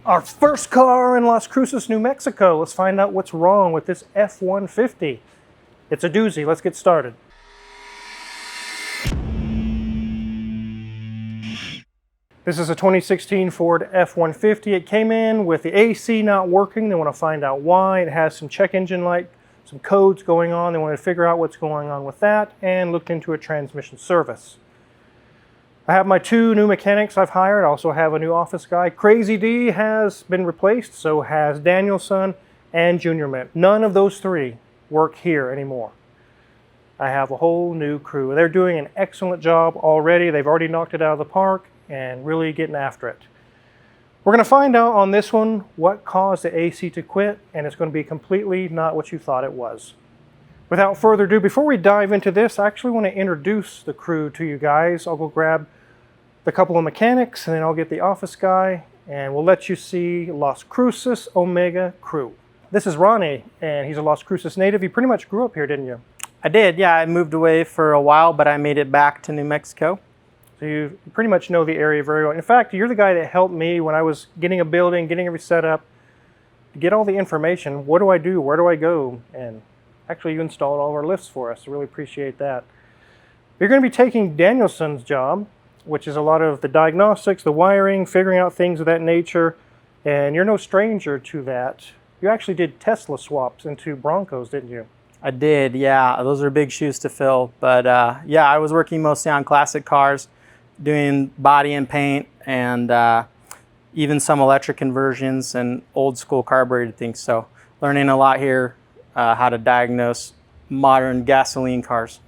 Our first car in Las Cruces, New Mexico. Let's find out what's wrong with this F-150. It's a doozy. Let's get started. This is a 2016 Ford F-150. It came in with the AC not working. They want to find out why. It has some check engine light, some codes going on. They want to figure out what's going on with that and looked into a transmission service. I have my two new mechanics I've hired. I also have a new office guy. Crazy D has been replaced, so has Danielson and Junior Mint. None of those three work here anymore. I have a whole new crew. They're doing an excellent job already. They've already knocked it out of the park and really getting after it. We're going to find out on this one what caused the AC to quit, and it's going to be completely not what you thought it was. Without further ado, before we dive into this, I actually want to introduce the crew to you guys. I'll go grab the couple of mechanics, and then I'll get the office guy, and we'll let you see Las Cruces Omega crew. This is Ronnie, and he's a Las Cruces native. You pretty much grew up here, didn't you? I did, yeah. I moved away for a while, but I made it back to New Mexico. So you pretty much know the area very well. In fact, you're the guy that helped me when I was getting a building, getting everything set up, to get all the information. What do I do? Where do I go? And actually, you installed all of our lifts for us. I really appreciate that. You're going to be taking Danielson's job, which is a lot of the diagnostics, the wiring, figuring out things of that nature, and you're no stranger to that. You actually did Tesla swaps into Broncos, didn't you? I did, yeah. Those are big shoes to fill. But yeah, I was working mostly on classic cars, doing body and paint, and even some electric conversions and old school carbureted things. So learning a lot here, how to diagnose modern gasoline cars.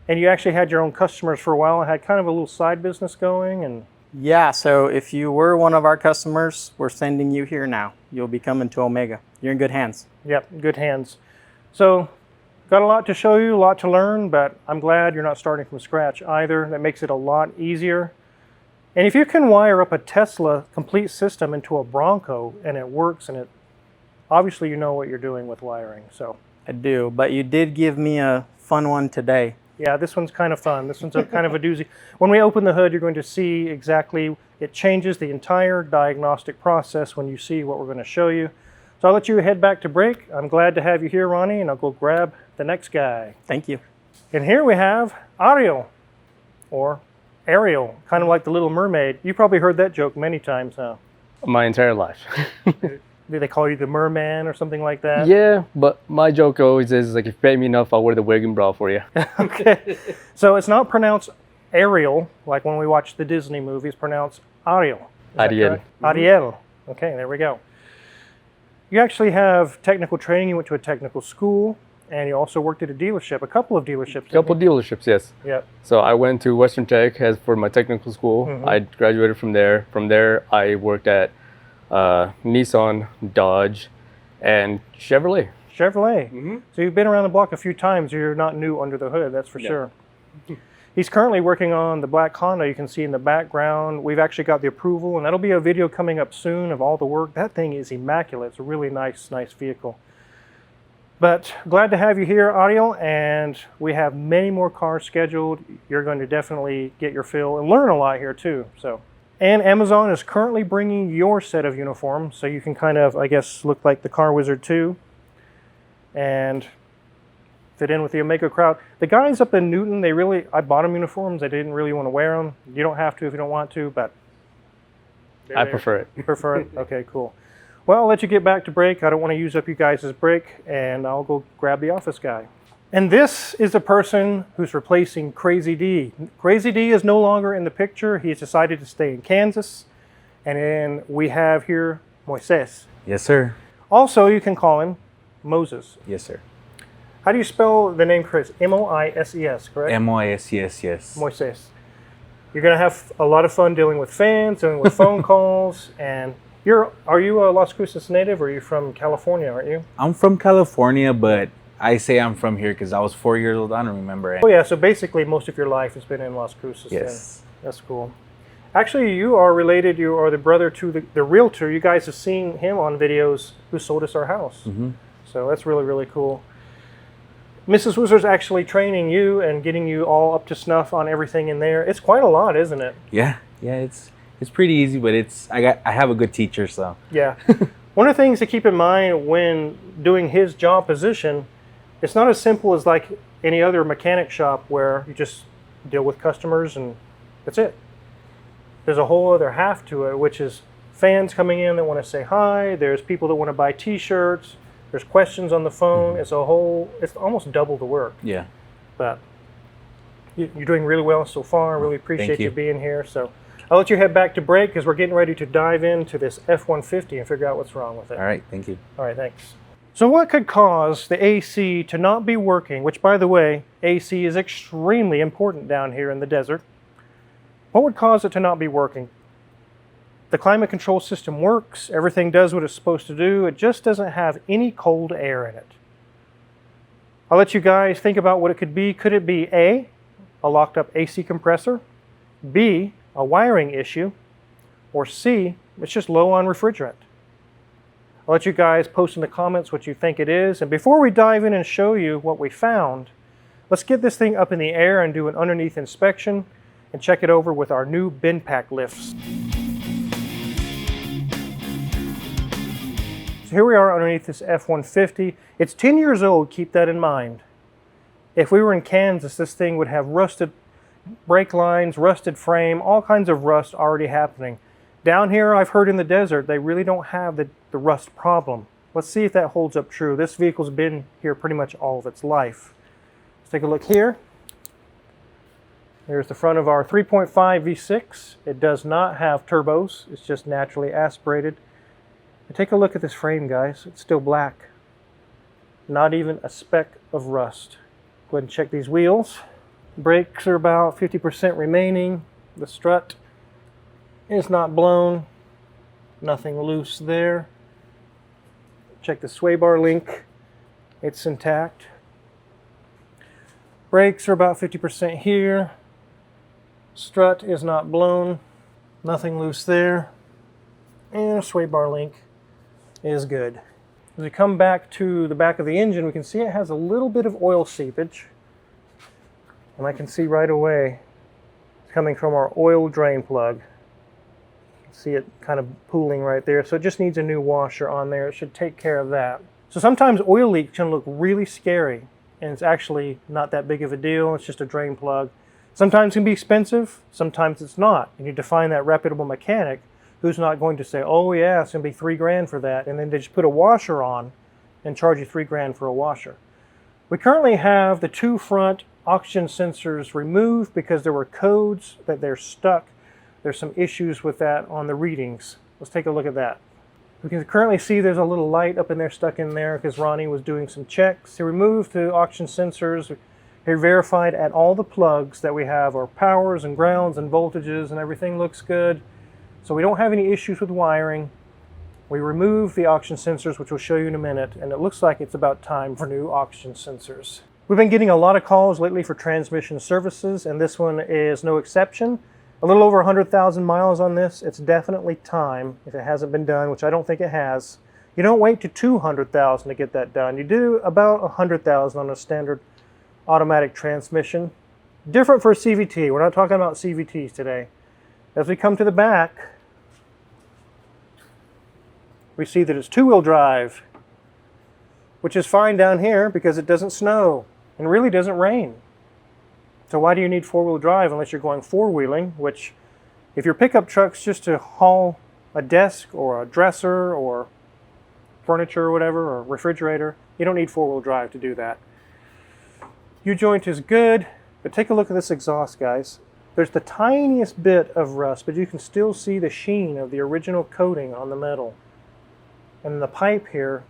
And you actually had your own customers for a while and had kind of a little side business going. And yeah, so if you were one of our customers, we're sending you here now. You'll be coming to Omega. You're in good hands. Yep, good hands. So got a lot to show you, a lot to learn, but I'm glad you're not starting from scratch either. That makes it a lot easier. And if you can wire up a Tesla complete system into a Bronco and it works, and it obviously you know what you're doing with wiring. So I do, but you did give me a fun one today. Yeah, this one's kind of fun. This one's kind of a doozy. When we open the hood, you're going to see exactly, it changes the entire diagnostic process when you see what we're going to show you. So I'll let you head back to break. I'm glad to have you here, Ronnie, and I'll go grab the next guy. Thank you. And here we have Ariel, or Ariel, kind of like the Little Mermaid. You probably heard that joke many times, huh? My entire life. Do they call you the merman or something like that? Yeah, but my joke always is like, if you pay me enough, I'll wear the wig and bra for you. Okay. So it's not pronounced Ariel, like when we watch the Disney movies, pronounced Ariel. Ariel. Ariel. Okay, there we go. You actually have technical training. You went to a technical school, and you also worked at a dealership, a couple of dealerships. A couple of dealerships, yes. Yep. So I went to Western Tech as for my technical school. I graduated from there. From there, I worked at Nissan, Dodge, and Chevrolet. Chevrolet. So you've been around the block a few times. You're not new under the hood, that's for sure. He's currently working on the black Honda you can see in the background. We've actually got the approval, and that'll be a video coming up soon of all the work. That thing is immaculate. It's a really nice vehicle. But glad to have you here, Ariel, and we have many more cars scheduled. You're going to definitely get your fill and learn a lot here too. And Amazon is currently bringing your set of uniforms, so you can kind of, I guess, look like the car wizard too, and fit in with the Omega crowd. The guys up in Newton, I bought them uniforms. I didn't really want to wear them. You don't have to if you don't want to, but I prefer it. You prefer it? Okay, cool. Well, I'll let you get back to break. I don't want to use up you guys' break, and I'll go grab the office guy. And this is the person who's replacing Crazy D. Crazy D is no longer in the picture. He's decided to stay in Kansas. And then we have here Moises. Yes, sir. Also, you can call him Moses. Yes, sir. How do you spell the name Chris? M-O-I-S-E-S, correct? M-O-I-S-E-S, yes. Moises. You're going to have a lot of fun dealing with fans, dealing with phone calls, and are you a Las Cruces native, or are you from California, aren't you? I'm from California, but I say I'm from here because I was 4 years old. I don't remember it. Oh yeah, so basically most of your life has been in Las Cruces. Yes. Then. That's cool. Actually, you are related, you are the brother to the realtor. You guys have seen him on videos who sold us our house. So that's really, really cool. Mrs. Wizard's actually training you and getting you all up to snuff on everything in there. It's quite a lot, isn't it? Yeah, It's pretty easy, but I have a good teacher, so. Yeah. One of the things to keep in mind when doing his job position, it's not as simple as like any other mechanic shop where you just deal with customers and that's it. There's a whole other half to it, which is fans coming in that want to say hi. There's people that want to buy t-shirts. There's questions on the phone. It's almost double the work. Yeah. But you're doing really well so far. I really appreciate Thank you you being here. So I'll let you head back to break because we're getting ready to dive into this F-150 and figure out what's wrong with it. All right. Thank you. All right, thanks. So what could cause the AC to not be working, which by the way, AC is extremely important down here in the desert. What would cause it to not be working? The climate control system works, everything does what it's supposed to do, it just doesn't have any cold air in it. I'll let you guys think about what it could be. Could it be A, a locked up AC compressor, B, a wiring issue, or C, it's just low on refrigerant? I'll let you guys post in the comments what you think it is, and before we dive in and show you what we found, let's get this thing up in the air and do an underneath inspection and check it over with our new bin pack lifts. So here we are underneath this F-150. It's 10 years old, keep that in mind. If we were in Kansas, this thing would have rusted brake lines, rusted frame, all kinds of rust already happening. Down here, I've heard in the desert, they really don't have the rust problem. Let's see if that holds up true. This vehicle's been here pretty much all of its life. Let's take a look here. Here's the front of our 3.5 V6. It does not have turbos. It's just naturally aspirated. And take a look at this frame, guys. It's still black. Not even a speck of rust. Go ahead and check these wheels. Brakes are about 50% remaining. The strut is not blown. Nothing loose there. Check the sway bar link. It's intact. Brakes are about 50% here. Strut is not blown. Nothing loose there. And sway bar link is good. As we come back to the back of the engine, we can see it has a little bit of oil seepage. And I can see right away it's coming from our oil drain plug. You can see it kind of pooling right there. So it just needs a new washer on there. It should take care of that. So sometimes oil leaks can look really scary, and it's actually not that big of a deal. It's just a drain plug. Sometimes it can be expensive, sometimes it's not. You need to find that reputable mechanic who's not going to say, oh yeah, it's going to be $3,000 for that, and then they just put a washer on and charge you $3,000 for a washer. We currently have the two front oxygen sensors removed because there were codes that they're stuck. There's some issues with that on the readings. Let's take a look at that. We can currently see there's a little light up in there, stuck in there, because Ronnie was doing some checks. He removed the oxygen sensors. He verified at all the plugs that we have our powers and grounds and voltages, and everything looks good. So we don't have any issues with wiring. We removed the oxygen sensors, which we'll show you in a minute, and it looks like it's about time for new oxygen sensors. We've been getting a lot of calls lately for transmission services, and this one is no exception. A little over 100,000 miles on this. It's definitely time, if it hasn't been done, which I don't think it has. You don't wait to 200,000 to get that done. You do about 100,000 on a standard automatic transmission. Different for a CVT. We're not talking about CVTs today. As we come to the back, we see that it's two-wheel drive, which is fine down here because it doesn't snow and really doesn't rain. So why do you need four-wheel drive unless you're going four-wheeling, which if your pickup truck's just to haul a desk or a dresser or furniture or whatever, or refrigerator, you don't need four-wheel drive to do that. U-joint is good, but take a look at this exhaust, guys. There's the tiniest bit of rust, but you can still see the sheen of the original coating on the metal. And the pipe here,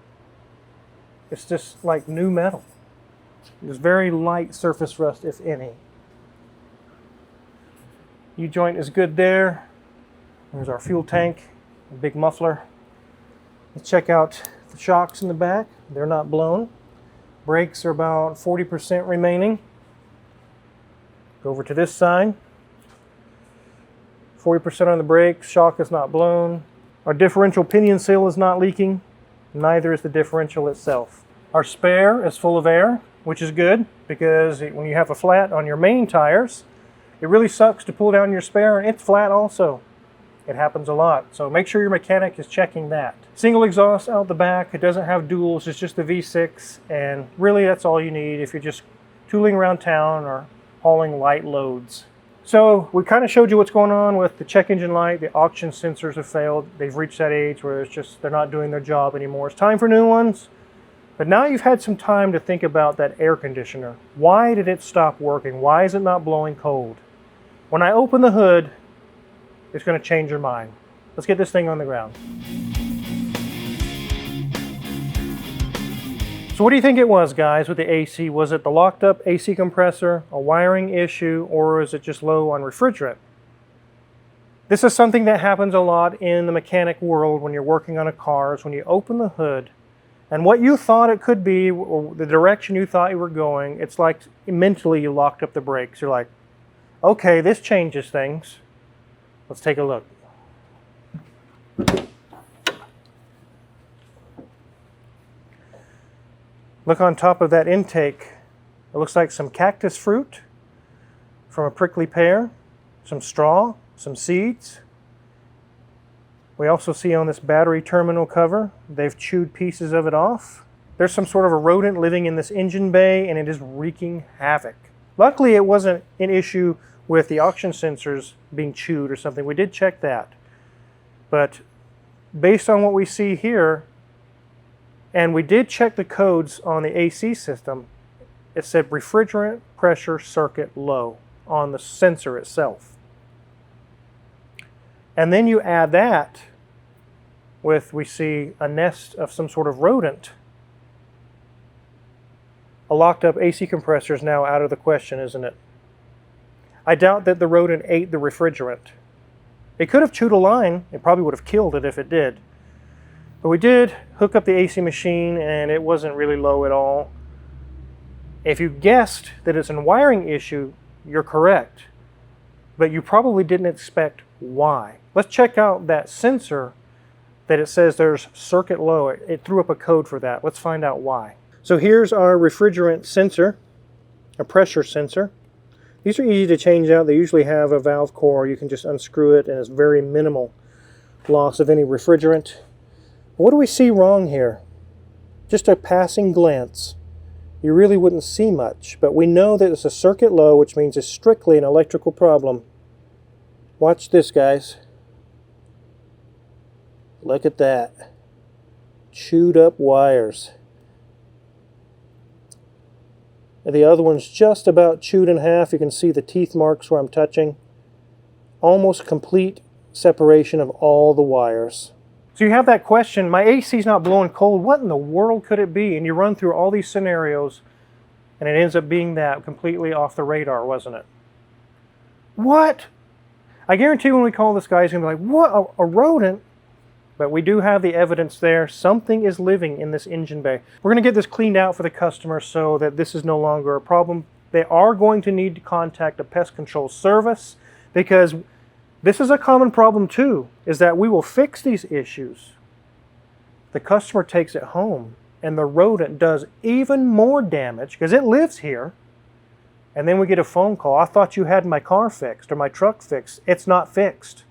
it's just like new metal. There's very light surface rust, if any. U-joint is good there. There's our fuel tank, a big muffler. Let's check out the shocks in the back. They're not blown. Brakes are about 40% remaining. Go over to this side. 40% on the brakes, shock is not blown. Our differential pinion seal is not leaking. Neither is the differential itself. Our spare is full of air, which is good because when you have a flat on your main tires, it really sucks to pull down your spare and it's flat also. It happens a lot. So make sure your mechanic is checking that. Single exhaust out the back. It doesn't have duals. It's just the V6. And really that's all you need if you're just tooling around town or hauling light loads. So we kind of showed you what's going on with the check engine light. The auction sensors have failed. They've reached that age where it's just, they're not doing their job anymore. It's time for new ones. But now you've had some time to think about that air conditioner. Why did it stop working? Why is it not blowing cold? When I open the hood, it's going to change your mind. Let's get this thing on the ground. So what do you think it was, guys, with the AC? Was it the locked up AC compressor, a wiring issue, or is it just low on refrigerant? This is something that happens a lot in the mechanic world when you're working on a car, is when you open the hood and what you thought it could be, or the direction you thought you were going, it's like mentally you locked up the brakes. You're like, okay, this changes things. Let's take a look. Look on top of that intake. It looks like some cactus fruit from a prickly pear, some straw, some seeds. We also see on this battery terminal cover, they've chewed pieces of it off. There's some sort of a rodent living in this engine bay and it is wreaking havoc. Luckily, it wasn't an issue with the auction sensors being chewed or something. We did check that. But based on what we see here, and we did check the codes on the AC system, it said refrigerant pressure circuit low on the sensor itself. And then you add that with, we see a nest of some sort of rodent. A locked up AC compressor is now out of the question, isn't it? I doubt that the rodent ate the refrigerant. It could have chewed a line. It probably would have killed it if it did. But we did hook up the AC machine and it wasn't really low at all. If you guessed that it's a wiring issue, you're correct. But you probably didn't expect why. Let's check out that sensor that it says there's circuit low. It threw up a code for that. Let's find out why. So here's our refrigerant sensor, a pressure sensor. These are easy to change out. They usually have a valve core. You can just unscrew it and it's very minimal loss of any refrigerant. What do we see wrong here? Just a passing glance. You really wouldn't see much, but we know that it's a circuit low, which means it's strictly an electrical problem. Watch this, guys. Look at that. Chewed up wires. And the other one's just about chewed in half. You can see the teeth marks where I'm touching. Almost complete separation of all the wires. So you have that question, my AC's not blowing cold, what in the world could it be? And you run through all these scenarios and it ends up being that, completely off the radar, wasn't it? What? I guarantee when we call this guy, he's going to be like, what, a rodent? But we do have the evidence there. Something is living in this engine bay. We're going to get this cleaned out for the customer so that this is no longer a problem. They are going to need to contact a pest control service because this is a common problem too, is that we will fix these issues. The customer takes it home and the rodent does even more damage because it lives here. And then we get a phone call. I thought you had my car fixed or my truck fixed. It's not fixed.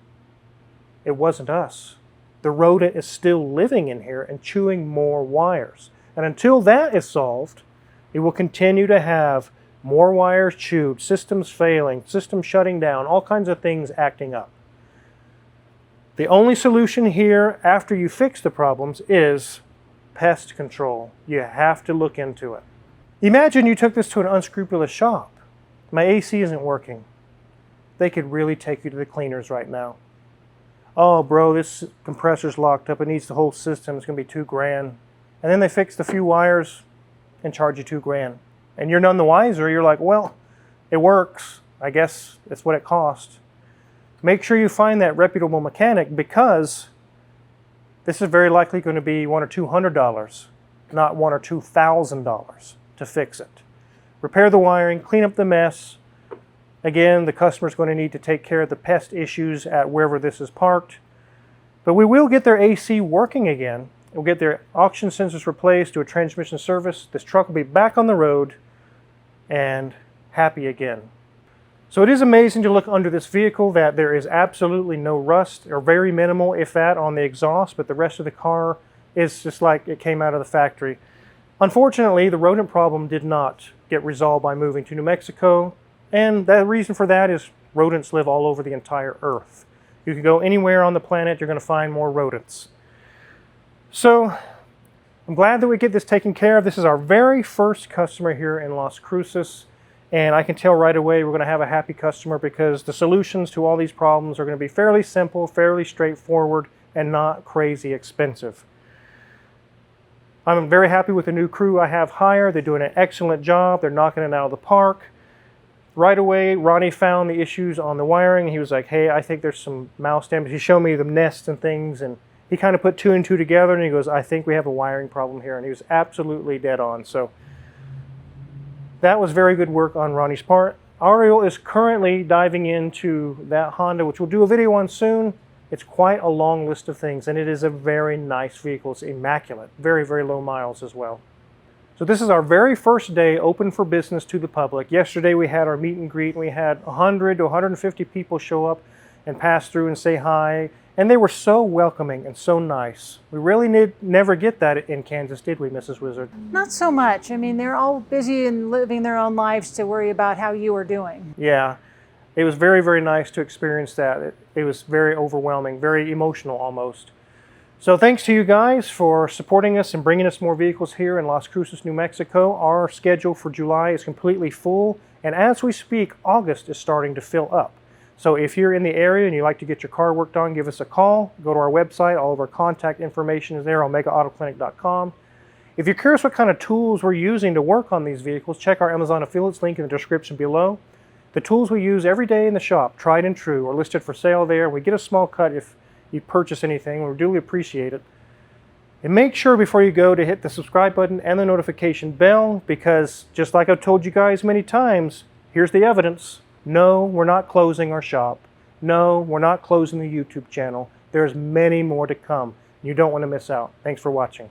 It wasn't us. The rodent is still living in here and chewing more wires. And until that is solved, it will continue to have more wires chewed, systems failing, systems shutting down, all kinds of things acting up. The only solution here after you fix the problems is pest control. You have to look into it. Imagine you took this to an unscrupulous shop. My AC isn't working. They could really take you to the cleaners right now. Oh, bro, this compressor's locked up. It needs the whole system. It's going to be $2,000. And then they fix the few wires and charge you $2,000. And you're none the wiser. You're like, well, it works. I guess it's what it costs. Make sure you find that reputable mechanic because this is very likely going to be $100 or $200, not $1,000 or $2,000 to fix it. Repair the wiring, clean up the mess. Again, the customer's going to need to take care of the pest issues at wherever this is parked. But we will get their AC working again. We'll get their auction sensors replaced, do a transmission service. This truck will be back on the road and happy again. So it is amazing to look under this vehicle that there is absolutely no rust, or very minimal, if that, on the exhaust, but the rest of the car is just like it came out of the factory. Unfortunately, the rodent problem did not get resolved by moving to New Mexico, and the reason for that is rodents live all over the entire earth. You can go anywhere on the planet, you're going to find more rodents. So I'm glad that we get this taken care of. This is our very first customer here in Las Cruces, and I can tell right away we're going to have a happy customer because the solutions to all these problems are going to be fairly simple, fairly straightforward, and not crazy expensive. I'm very happy with the new crew I have hired. They're doing an excellent job. They're knocking it out of the park. Right away, Ronnie found the issues on the wiring. He was like, hey, I think there's some mouse damage. He showed me the nests and things, and he kind of put 2 and 2 together, and he goes, I think we have a wiring problem here. And he was absolutely dead on. So that was very good work on Ronnie's part. Ariel is currently diving into that Honda, which we'll do a video on soon. It's quite a long list of things, and it is a very nice vehicle. It's immaculate. Very, very low miles as well. So this is our very first day open for business to the public. Yesterday we had our meet and greet, and we had 100 to 150 people show up and pass through and say hi. And they were so welcoming and so nice. We really never get that in Kansas, did we, Mrs. Wizard? Not so much. I mean, they're all busy and living their own lives to worry about how you are doing. Yeah. It was very, very nice to experience that. It was very overwhelming, very emotional almost. So thanks to you guys for supporting us and bringing us more vehicles here in Las Cruces, New Mexico. Our schedule for July is completely full, and as we speak, August is starting to fill up. So if you're in the area and you'd like to get your car worked on, give us a call. Go to our website. All of our contact information is there, OmegaAutoClinic.com. If you're curious what kind of tools we're using to work on these vehicles, check our Amazon affiliates link in the description below. The tools we use every day in the shop, tried and true, are listed for sale there. We get a small cut if you purchase anything. We duly appreciate it. And make sure before you go to hit the subscribe button and the notification bell, because just like I've told you guys many times, here's the evidence. No, we're not closing our shop. No, we're not closing the YouTube channel. There's many more to come. You don't want to miss out. Thanks for watching.